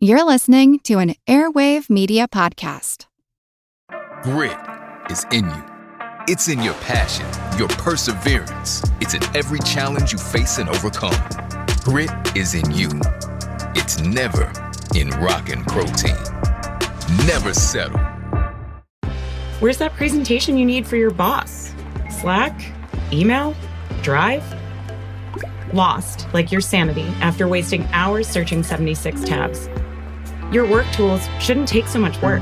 You're listening to an Airwave Media Podcast. Grit is in you. It's in your passion, your perseverance. It's in every challenge you face and overcome. Grit is in you. It's never in Rockin' Protein. Never settle. Where's that presentation you need for your boss? Slack? Email? Drive? Lost, like your sanity, after wasting hours searching 76 tabs. Your work tools shouldn't take so much work.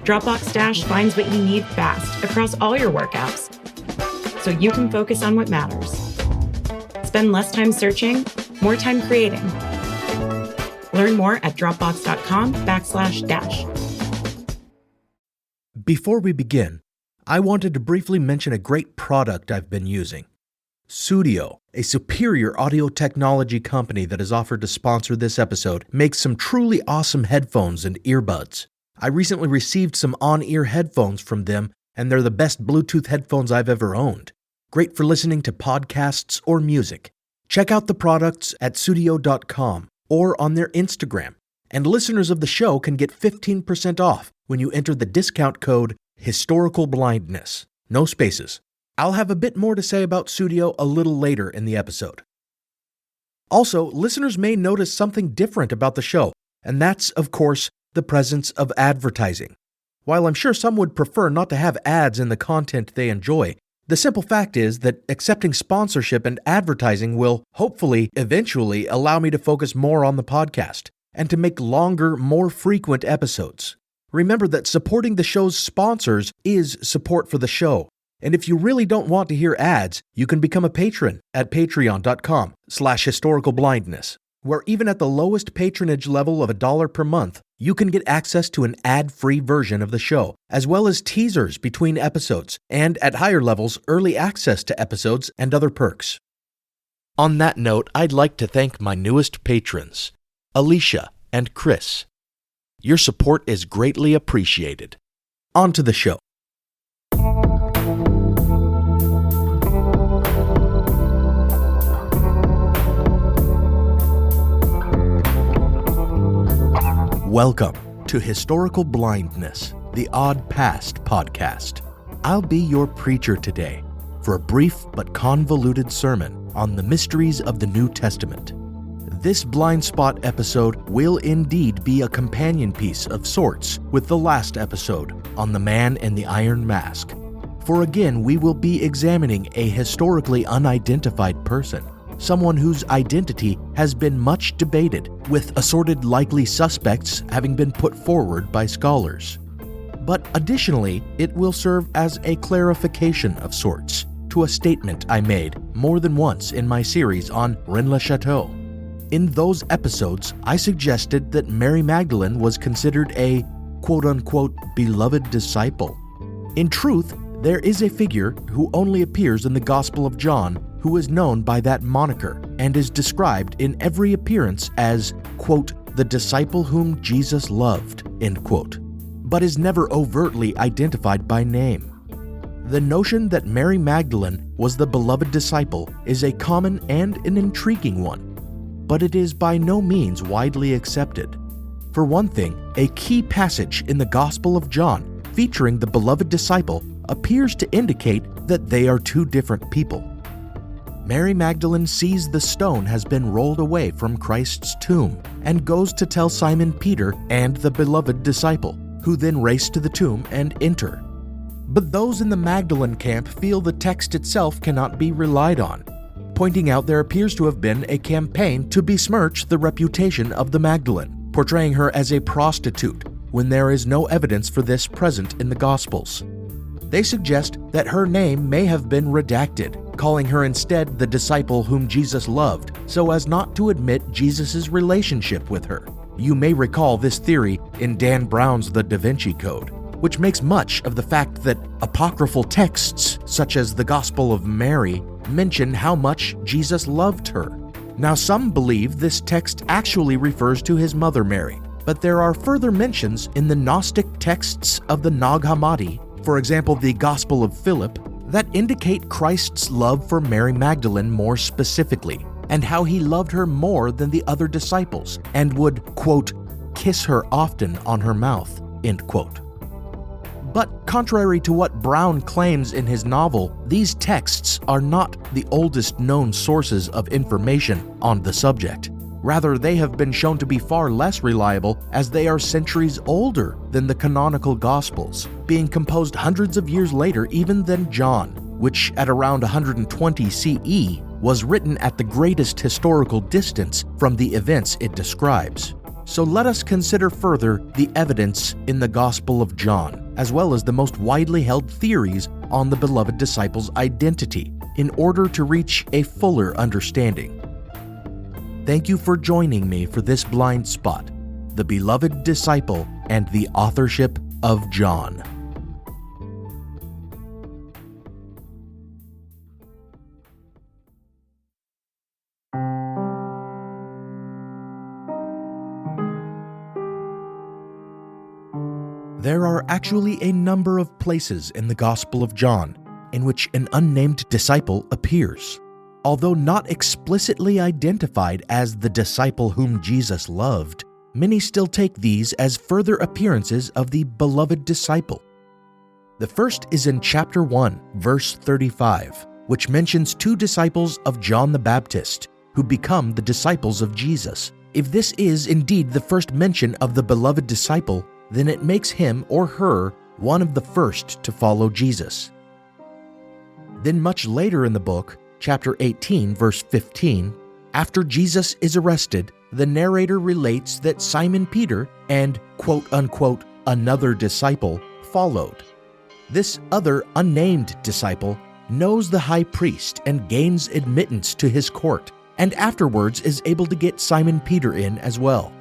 Dropbox Dash finds what you need fast across all your work apps, so you can focus on what matters. Spend less time searching, more time creating. Learn more at dropbox.com/dash. Before we begin, I wanted to briefly mention a great product I've been using. Sudio, a superior audio technology company that has offered to sponsor this episode, makes some truly awesome headphones and earbuds. I recently received some on-ear headphones from them, and they're the best Bluetooth headphones I've ever owned. Great for listening to podcasts or music. Check out the products at sudio.com or on their Instagram, and listeners of the show can get 15% off when you enter the discount code HistoricalBlindness. No spaces. I'll have a bit more to say about Sudio a little later in the episode. Also, listeners may notice something different about the show, and that's, of course, the presence of advertising. While I'm sure some would prefer not to have ads in the content they enjoy, the simple fact is that accepting sponsorship and advertising will, hopefully, eventually allow me to focus more on the podcast and to make longer, more frequent episodes. Remember that supporting the show's sponsors is support for the show. And if you really don't want to hear ads, you can become a patron at patreon.com/historicalblindness, where even at the lowest patronage level of $1 per month, you can get access to an ad-free version of the show, as well as teasers between episodes, and at higher levels, early access to episodes and other perks. On that note, I'd like to thank my newest patrons, Alicia and Chris. Your support is greatly appreciated. On to the show. Welcome to Historical Blindness, the Odd Past podcast. I'll be your preacher today for a brief but convoluted sermon on the mysteries of the New Testament. This blind spot episode will indeed be a companion piece of sorts with the last episode on the Man in the Iron Mask. For again, we will be examining a historically unidentified person, someone whose identity has been much debated, with assorted likely suspects having been put forward by scholars. But additionally, it will serve as a clarification of sorts to a statement I made more than once in my series on Rennes-le-Château. In those episodes, I suggested that Mary Magdalene was considered a quote-unquote beloved disciple. In truth, there is a figure who only appears in the Gospel of John who is known by that moniker and is described in every appearance as, quote, the disciple whom Jesus loved, end quote, but is never overtly identified by name. The notion that Mary Magdalene was the beloved disciple is a common and an intriguing one, but it is by no means widely accepted. For one thing, a key passage in the Gospel of John featuring the beloved disciple appears to indicate that they are two different people. Mary Magdalene sees the stone has been rolled away from Christ's tomb and goes to tell Simon Peter and the beloved disciple, who then race to the tomb and enter. But those in the Magdalene camp feel the text itself cannot be relied on, pointing out there appears to have been a campaign to besmirch the reputation of the Magdalene, portraying her as a prostitute, when there is no evidence for this present in the Gospels. They suggest that her name may have been redacted, calling her instead the disciple whom Jesus loved, so as not to admit Jesus' relationship with her. You may recall this theory in Dan Brown's The Da Vinci Code, which makes much of the fact that apocryphal texts, such as the Gospel of Mary, mention how much Jesus loved her. Now, some believe this text actually refers to his mother Mary, but there are further mentions in the Gnostic texts of the Nag Hammadi, for example the Gospel of Philip, that indicate Christ's love for Mary Magdalene more specifically, and how he loved her more than the other disciples and would, quote, kiss her often on her mouth, end quote. But contrary to what Brown claims in his novel, these texts are not the oldest known sources of information on the subject. Rather, they have been shown to be far less reliable as they are centuries older than the canonical Gospels, being composed hundreds of years later even than John, which at around 120 CE was written at the greatest historical distance from the events it describes. So let us consider further the evidence in the Gospel of John, as well as the most widely held theories on the beloved disciples' identity, in order to reach a fuller understanding. Thank you for joining me for this blind spot, the beloved disciple and the authorship of John. There are actually a number of places in the Gospel of John in which an unnamed disciple appears. Although not explicitly identified as the disciple whom Jesus loved, many still take these as further appearances of the beloved disciple. The first is in chapter 1, verse 35, which mentions two disciples of John the Baptist who become the disciples of Jesus. If this is indeed the first mention of the beloved disciple, then it makes him or her one of the first to follow Jesus. Then much later in the book, chapter 18, verse 15, after Jesus is arrested, the narrator relates that Simon Peter and quote-unquote another disciple followed. This other unnamed disciple knows the high priest and gains admittance to his court, and afterwards is able to get Simon Peter in as well.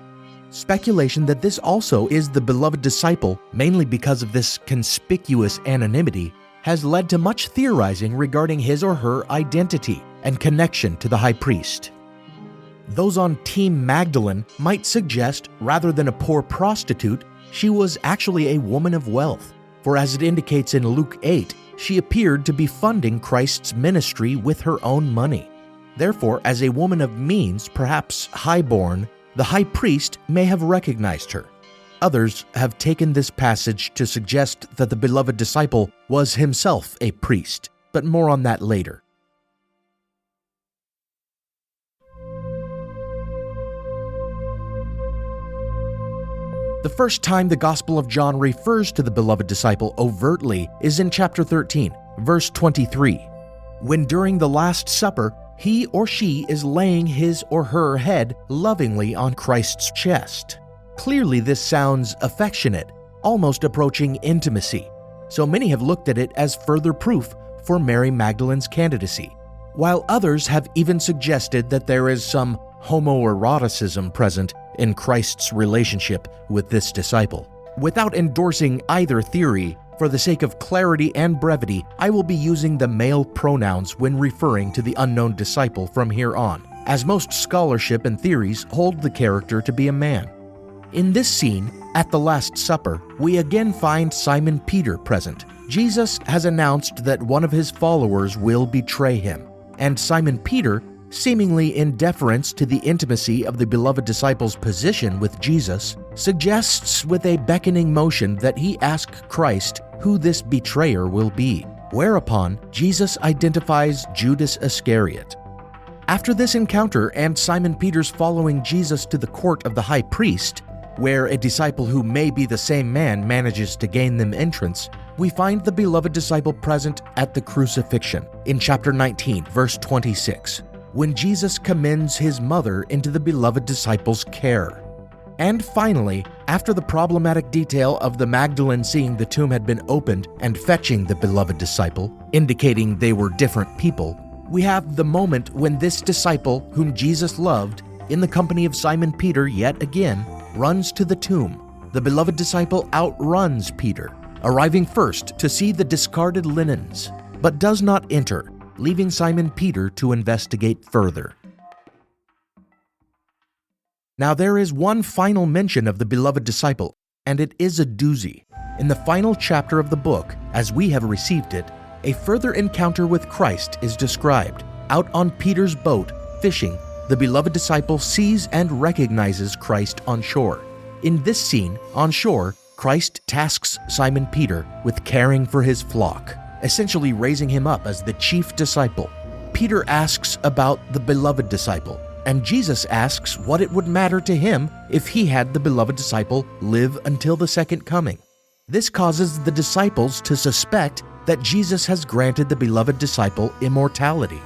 Speculation that this also is the beloved disciple, mainly because of this conspicuous anonymity, has led to much theorizing regarding his or her identity and connection to the high priest. Those on Team Magdalene might suggest, rather than a poor prostitute, she was actually a woman of wealth, for as it indicates in Luke 8, she appeared to be funding Christ's ministry with her own money. Therefore, as a woman of means, perhaps highborn, the high priest may have recognized her. Others have taken this passage to suggest that the beloved disciple was himself a priest, but more on that later. The first time the Gospel of John refers to the beloved disciple overtly is in chapter 13, verse 23, when during the Last Supper, he or she is laying his or her head lovingly on Christ's chest. Clearly, this sounds affectionate, almost approaching intimacy, so many have looked at it as further proof for Mary Magdalene's candidacy, while others have even suggested that there is some homoeroticism present in Christ's relationship with this disciple. Without endorsing either theory, for the sake of clarity and brevity, I will be using the male pronouns when referring to the unknown disciple from here on, as most scholarship and theories hold the character to be a man. In this scene, at the Last Supper, we again find Simon Peter present. Jesus has announced that one of his followers will betray him, and Simon Peter, seemingly in deference to the intimacy of the beloved disciple's position with Jesus, suggests with a beckoning motion that he ask Christ who this betrayer will be, whereupon Jesus identifies Judas Iscariot. After this encounter and Simon Peter's following Jesus to the court of the high priest, where a disciple who may be the same man manages to gain them entrance, we find the beloved disciple present at the crucifixion in chapter 19, verse 26, when Jesus commends his mother into the beloved disciple's care. And finally, after the problematic detail of the Magdalene seeing the tomb had been opened and fetching the beloved disciple, indicating they were different people, we have the moment when this disciple, whom Jesus loved, in the company of Simon Peter yet again, runs to the tomb. The beloved disciple outruns Peter, arriving first to see the discarded linens, but does not enter, leaving Simon Peter to investigate further. Now there is one final mention of the beloved disciple, and it is a doozy. In the final chapter of the book, as we have received it, a further encounter with Christ is described, out on Peter's boat fishing, the beloved disciple sees and recognizes Christ on shore. In this scene, on shore, Christ tasks Simon Peter with caring for his flock, essentially raising him up as the chief disciple. Peter asks about the beloved disciple, and Jesus asks what it would matter to him if he had the beloved disciple live until the second coming. This causes the disciples to suspect that Jesus has granted the beloved disciple immortality.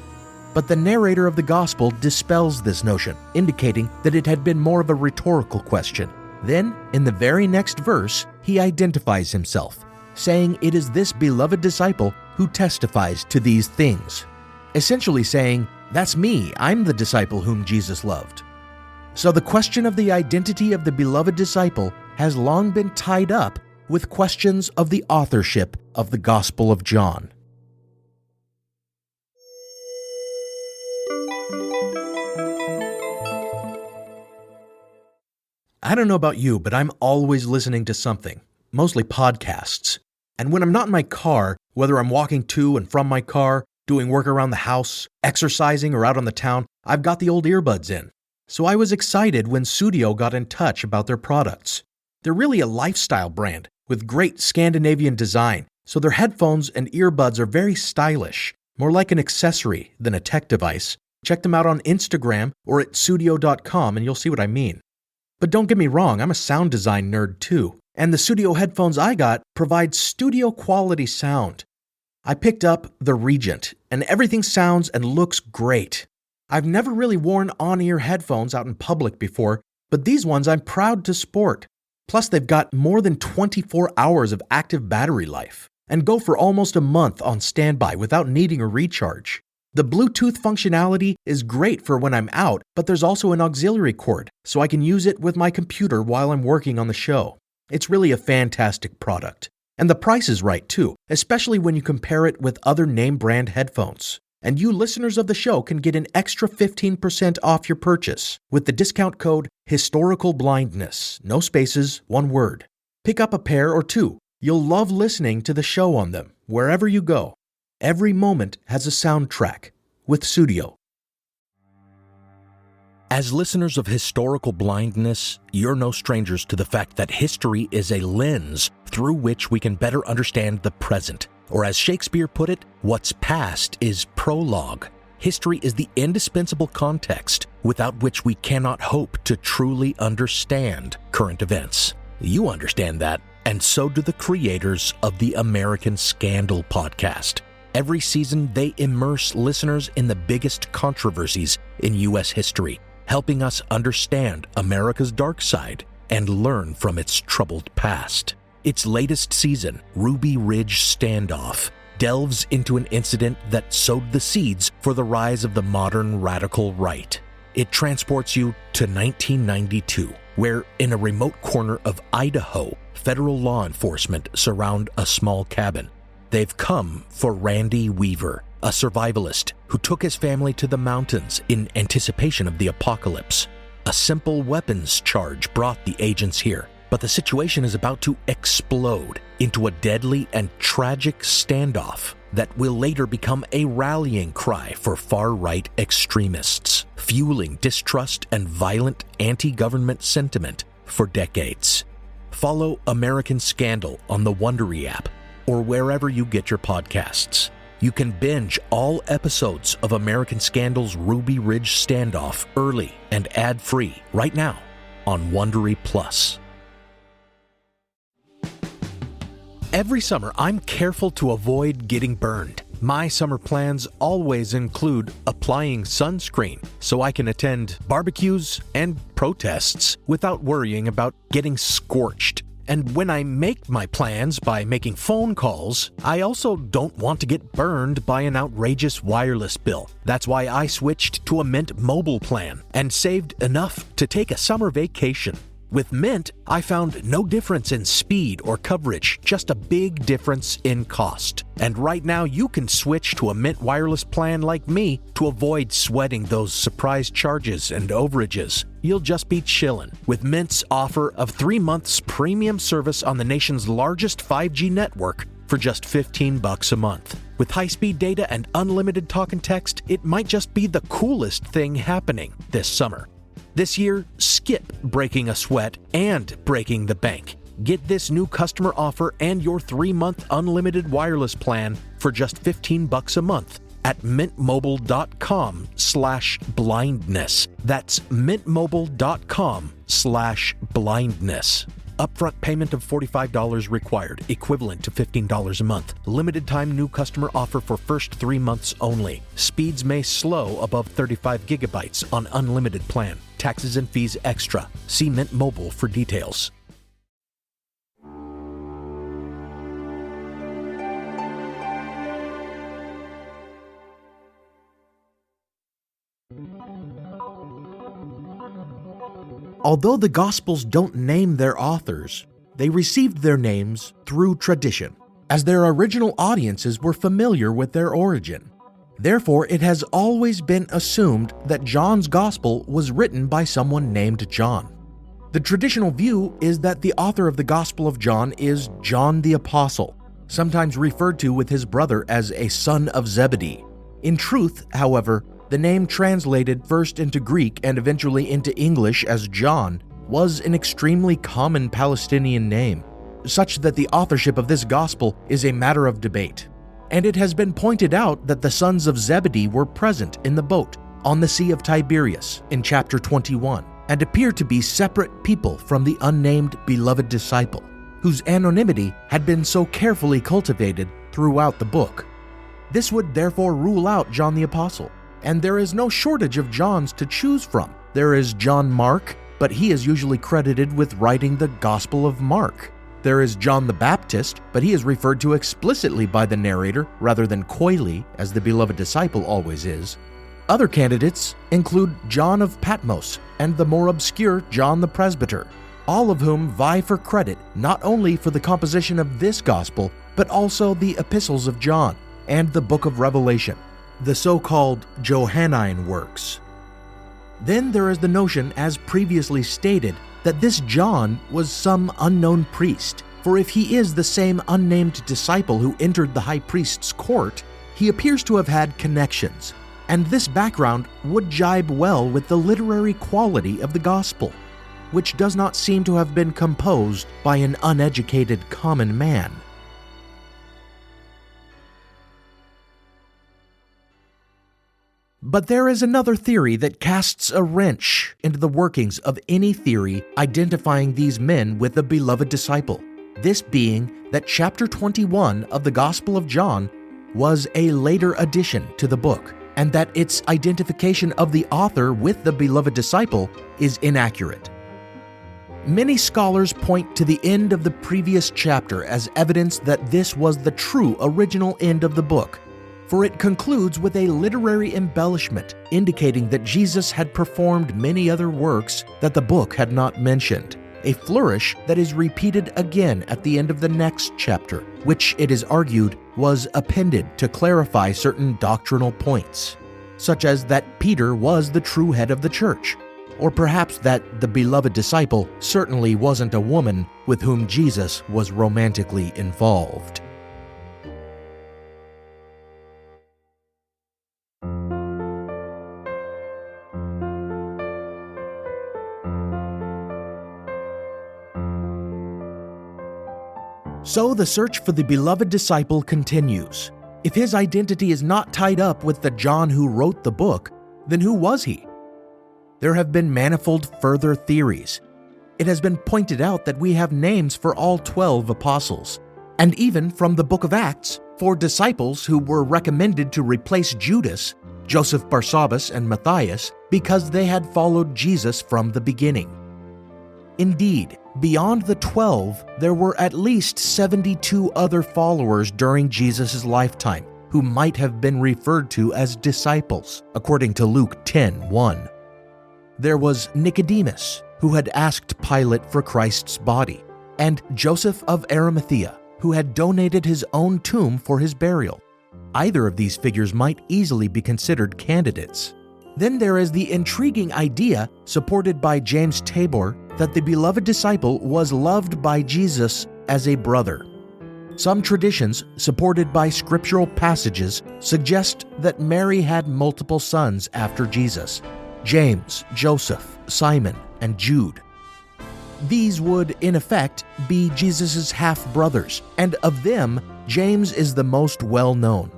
But the narrator of the gospel dispels this notion, indicating that it had been more of a rhetorical question. Then, in the very next verse, he identifies himself, saying it is this beloved disciple who testifies to these things, essentially saying, "That's me, I'm the disciple whom Jesus loved." So the question of the identity of the beloved disciple has long been tied up with questions of the authorship of the Gospel of John. I don't know about you, but I'm always listening to something, mostly podcasts. And when I'm not in my car, whether I'm walking to and from my car, doing work around the house, exercising, or out on the town, I've got the old earbuds in. So I was excited when Sudio got in touch about their products. They're really a lifestyle brand with great Scandinavian design, so their headphones and earbuds are very stylish, more like an accessory than a tech device. Check them out on Instagram or at sudio.com and you'll see what I mean. But don't get me wrong, I'm a sound design nerd too, and the Sudio headphones I got provide studio quality sound. I picked up the Regent, and everything sounds and looks great. I've never really worn on-ear headphones out in public before, but these ones I'm proud to sport. Plus, they've got more than 24 hours of active battery life and go for almost a month on standby without needing a recharge. The Bluetooth functionality is great for when I'm out, but there's also an auxiliary cord, so I can use it with my computer while I'm working on the show. It's really a fantastic product. And the price is right too, especially when you compare it with other name brand headphones. And you listeners of the show can get an extra 15% off your purchase with the discount code HistoricalBlindness, no spaces, one word. Pick up a pair or two. You'll love listening to the show on them, wherever you go. Every moment has a soundtrack with Sudio. As listeners of Historical Blindness, you're no strangers to the fact that history is a lens through which we can better understand the present. Or as Shakespeare put it, what's past is prologue. History is the indispensable context without which we cannot hope to truly understand current events. You understand that, and so do the creators of the American Scandal podcast. Every season, they immerse listeners in the biggest controversies in U.S. history, helping us understand America's dark side and learn from its troubled past. Its latest season, Ruby Ridge Standoff, delves into an incident that sowed the seeds for the rise of the modern radical right. It transports you to 1992, where in a remote corner of Idaho, federal law enforcement surround a small cabin. They've come for Randy Weaver, a survivalist who took his family to the mountains in anticipation of the apocalypse. A simple weapons charge brought the agents here, but the situation is about to explode into a deadly and tragic standoff that will later become a rallying cry for far-right extremists, fueling distrust and violent anti-government sentiment for decades. Follow American Scandal on the Wondery app or wherever you get your podcasts. You can binge all episodes of American Scandal's Ruby Ridge Standoff early and ad-free right now on Wondery Plus. Every summer, I'm careful to avoid getting burned. My summer plans always include applying sunscreen so I can attend barbecues and protests without worrying about getting scorched. And when I make my plans by making phone calls, I also don't want to get burned by an outrageous wireless bill. That's why I switched to a Mint mobile plan and saved enough to take a summer vacation. With Mint, I found no difference in speed or coverage, just a big difference in cost. And right now you can switch to a Mint wireless plan like me to avoid sweating those surprise charges and overages. You'll just be chillin' with Mint's offer of 3 months premium service on the nation's largest 5G network for just $15 a month. With high-speed data and unlimited talk and text, it might just be the coolest thing happening this summer. This year, skip breaking a sweat and breaking the bank. Get this new customer offer and your 3-month unlimited wireless plan for just $15 a month at mintmobile.com/blindness. That's mintmobile.com/blindness. Upfront payment of $45 required, equivalent to $15 a month. Limited time new customer offer for first 3 months only. Speeds may slow above 35 gigabytes on unlimited plan. Taxes and fees extra. See Mint Mobile for details. Although the Gospels don't name their authors, they received their names through tradition, as their original audiences were familiar with their origin. Therefore, it has always been assumed that John's Gospel was written by someone named John. The traditional view is that the author of the Gospel of John is John the Apostle, sometimes referred to with his brother as a son of Zebedee. In truth, however, the name translated first into Greek and eventually into English as John was an extremely common Palestinian name, such that the authorship of this gospel is a matter of debate. And it has been pointed out that the sons of Zebedee were present in the boat on the Sea of Tiberias in chapter 21 and appear to be separate people from the unnamed beloved disciple, whose anonymity had been so carefully cultivated throughout the book. This would therefore rule out John the Apostle. And there is no shortage of Johns to choose from. There is John Mark, but he is usually credited with writing the Gospel of Mark. There is John the Baptist, but he is referred to explicitly by the narrator rather than coyly, as the beloved disciple always is. Other candidates include John of Patmos and the more obscure John the Presbyter, all of whom vie for credit not only for the composition of this Gospel, but also the epistles of John and the book of Revelation, the so-called Johannine works. Then there is the notion, as previously stated, that this John was some unknown priest, for if he is the same unnamed disciple who entered the high priest's court, he appears to have had connections, and this background would jibe well with the literary quality of the gospel, which does not seem to have been composed by an uneducated common man. But there is another theory that casts a wrench into the workings of any theory identifying these men with the beloved disciple, this being that chapter 21 of the Gospel of John was a later addition to the book, and that its identification of the author with the beloved disciple is inaccurate. Many scholars point to the end of the previous chapter as evidence that this was the true original end of the book, for it concludes with a literary embellishment indicating that Jesus had performed many other works that the book had not mentioned, a flourish that is repeated again at the end of the next chapter, which it is argued was appended to clarify certain doctrinal points, such as that Peter was the true head of the church, or perhaps that the beloved disciple certainly wasn't a woman with whom Jesus was romantically involved. So the search for the beloved disciple continues. If his identity is not tied up with the John who wrote the book, then who was he? There have been manifold further theories. It has been pointed out that we have names for all 12 apostles, and even from the book of Acts, for disciples who were recommended to replace Judas, Joseph Barsabbas and Matthias, because they had followed Jesus from the beginning. Indeed, beyond the 12, there were at least 72 other followers during Jesus' lifetime who might have been referred to as disciples, according to Luke 10:1. There was Nicodemus, who had asked Pilate for Christ's body, and Joseph of Arimathea, who had donated his own tomb for his burial. Either of these figures might easily be considered candidates. Then there is the intriguing idea, supported by James Tabor, that the beloved disciple was loved by Jesus as a brother. Some traditions, supported by scriptural passages, suggest that Mary had multiple sons after Jesus: James, Joseph, Simon, and Jude. These would, in effect, be Jesus' half-brothers, and of them, James is the most well-known.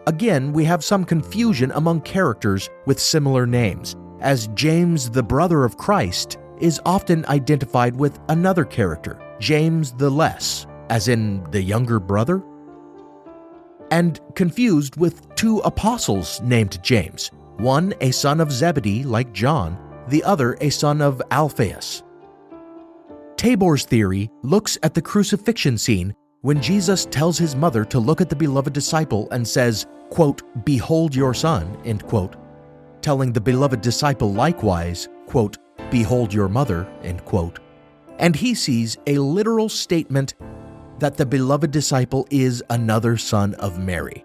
Again, we have some confusion among characters with similar names, as James, the brother of Christ, is often identified with another character, James the Less, as in the younger brother, and confused with two apostles named James, one a son of Zebedee like John, the other a son of Alphaeus. Tabor's theory looks at the crucifixion scene when Jesus tells his mother to look at the beloved disciple and says, quote, "Behold your son," end quote, telling the beloved disciple likewise, quote, "Behold your mother," end quote. And he sees a literal statement that the beloved disciple is another son of Mary.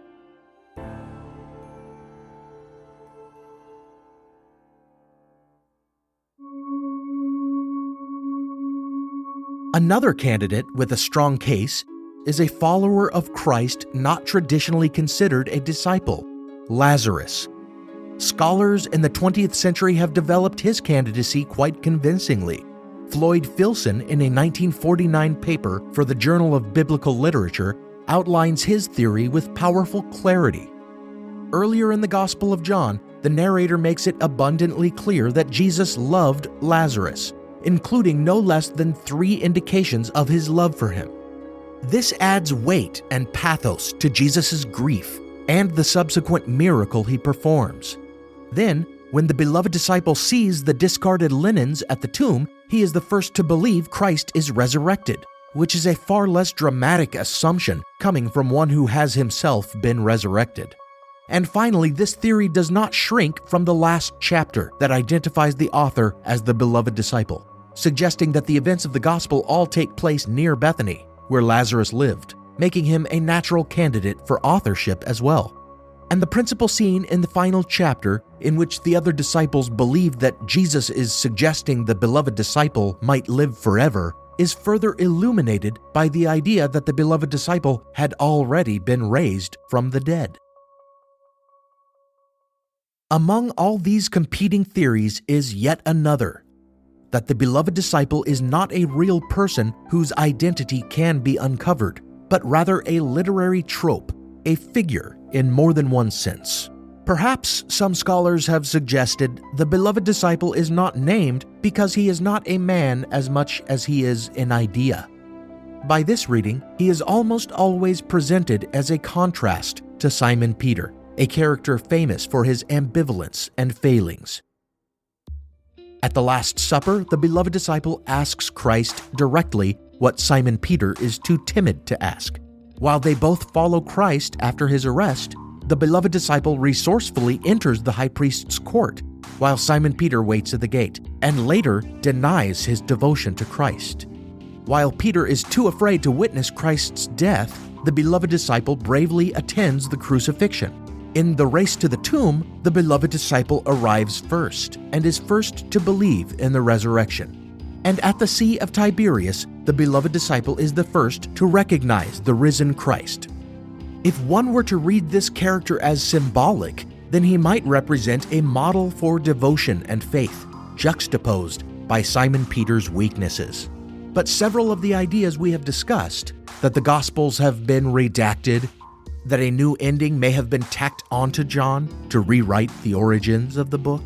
Another candidate with a strong case is a follower of Christ not traditionally considered a disciple, Lazarus. Scholars in the 20th century have developed his candidacy quite convincingly. Floyd Filson, in a 1949 paper for the Journal of Biblical Literature, outlines his theory with powerful clarity. Earlier in the Gospel of John, the narrator makes it abundantly clear that Jesus loved Lazarus, including no less than 3 indications of his love for him. This adds weight and pathos to Jesus' grief and the subsequent miracle he performs. Then, when the beloved disciple sees the discarded linens at the tomb, he is the first to believe Christ is resurrected, which is a far less dramatic assumption coming from one who has himself been resurrected. And finally, this theory does not shrink from the last chapter that identifies the author as the beloved disciple, suggesting that the events of the gospel all take place near Bethany, where Lazarus lived, making him a natural candidate for authorship as well. And the principal scene in the final chapter, in which the other disciples believe that Jesus is suggesting the beloved disciple might live forever, is further illuminated by the idea that the beloved disciple had already been raised from the dead. Among all these competing theories is yet another, that the beloved disciple is not a real person whose identity can be uncovered, but rather a literary trope, a figure in more than one sense. Perhaps some scholars have suggested the beloved disciple is not named because he is not a man as much as he is an idea. By this reading, he is almost always presented as a contrast to Simon Peter, a character famous for his ambivalence and failings. At the Last Supper, the beloved disciple asks Christ directly what Simon Peter is too timid to ask. While they both follow Christ after his arrest, the beloved disciple resourcefully enters the high priest's court, while Simon Peter waits at the gate, and later denies his devotion to Christ. While Peter is too afraid to witness Christ's death, the beloved disciple bravely attends the crucifixion. In the race to the tomb, the beloved disciple arrives first, and is first to believe in the resurrection. And at the Sea of Tiberias, the beloved disciple is the first to recognize the risen Christ. If one were to read this character as symbolic, then he might represent a model for devotion and faith, juxtaposed by Simon Peter's weaknesses. But several of the ideas we have discussed, that the Gospels have been redacted, that a new ending may have been tacked onto John to rewrite the origins of the book,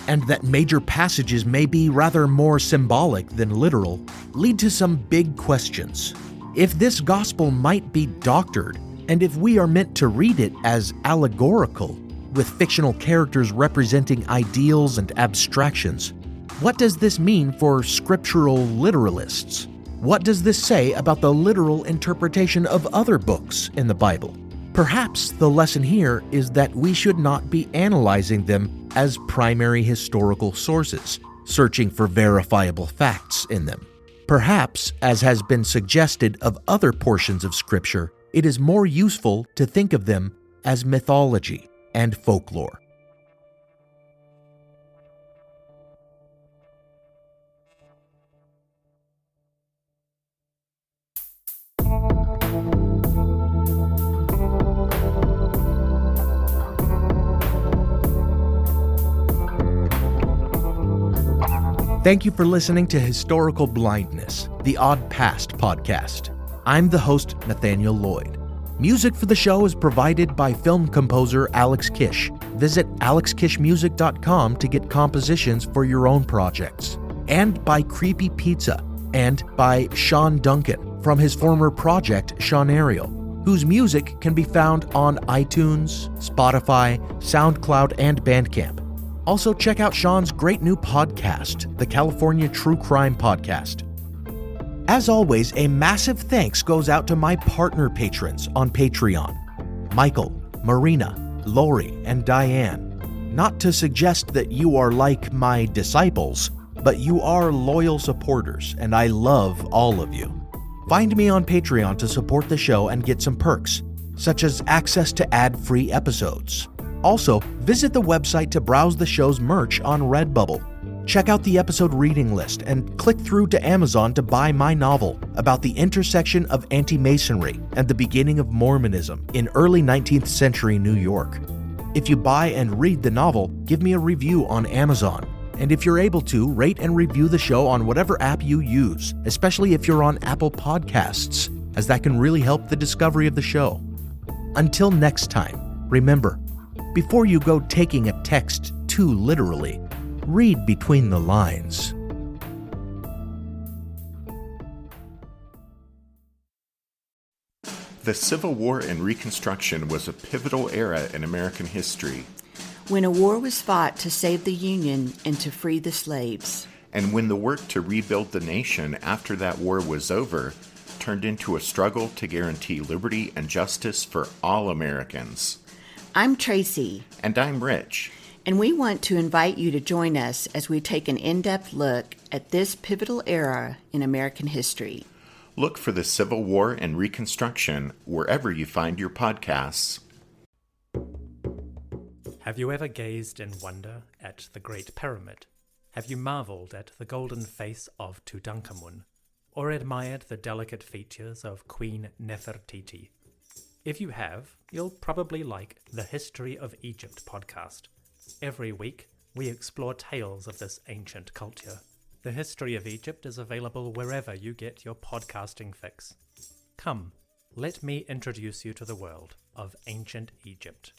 and that major passages may be rather more symbolic than literal, lead to some big questions. If this gospel might be doctored, and if we are meant to read it as allegorical, with fictional characters representing ideals and abstractions, what does this mean for scriptural literalists? What does this say about the literal interpretation of other books in the Bible? Perhaps the lesson here is that we should not be analyzing them as primary historical sources, searching for verifiable facts in them. Perhaps, as has been suggested of other portions of Scripture, it is more useful to think of them as mythology and folklore. Thank you for listening to Historical Blindness, the Odd Past podcast. I'm the host, Nathaniel Lloyd. Music for the show is provided by film composer Alex Kish. Visit alexkishmusic.com to get compositions for your own projects. And by Creepy Pizza. And by Sean Duncan from his former project, Sean Ariel, whose music can be found on iTunes, Spotify, SoundCloud, and Bandcamp. Also, check out Sean's great new podcast, the California True Crime Podcast. As always, a massive thanks goes out to my partner patrons on Patreon, Michael, Marina, Lori, and Diane. Not to suggest that you are like my disciples, but you are loyal supporters, and I love all of you. Find me on Patreon to support the show and get some perks, such as access to ad-free episodes. Also, visit the website to browse the show's merch on Redbubble. Check out the episode reading list and click through to Amazon to buy my novel about the intersection of anti-Masonry and the beginning of Mormonism in early 19th century New York. If you buy and read the novel, give me a review on Amazon. And if you're able to, rate and review the show on whatever app you use, especially if you're on Apple Podcasts, as that can really help the discovery of the show. Until next time, remember, before you go taking a text too literally, read between the lines. The Civil War and Reconstruction was a pivotal era in American history. When a war was fought to save the Union and to free the slaves. And when the work to rebuild the nation after that war was over turned into a struggle to guarantee liberty and justice for all Americans. I'm Tracy. And I'm Rich. And we want to invite you to join us as we take an in-depth look at this pivotal era in American history. Look for the Civil War and Reconstruction wherever you find your podcasts. Have you ever gazed in wonder at the Great Pyramid? Have you marveled at the golden face of Tutankhamun? Or admired the delicate features of Queen Nefertiti? If you have, you'll probably like the History of Egypt podcast. Every week, we explore tales of this ancient culture. The History of Egypt is available wherever you get your podcasting fix. Come, let me introduce you to the world of ancient Egypt.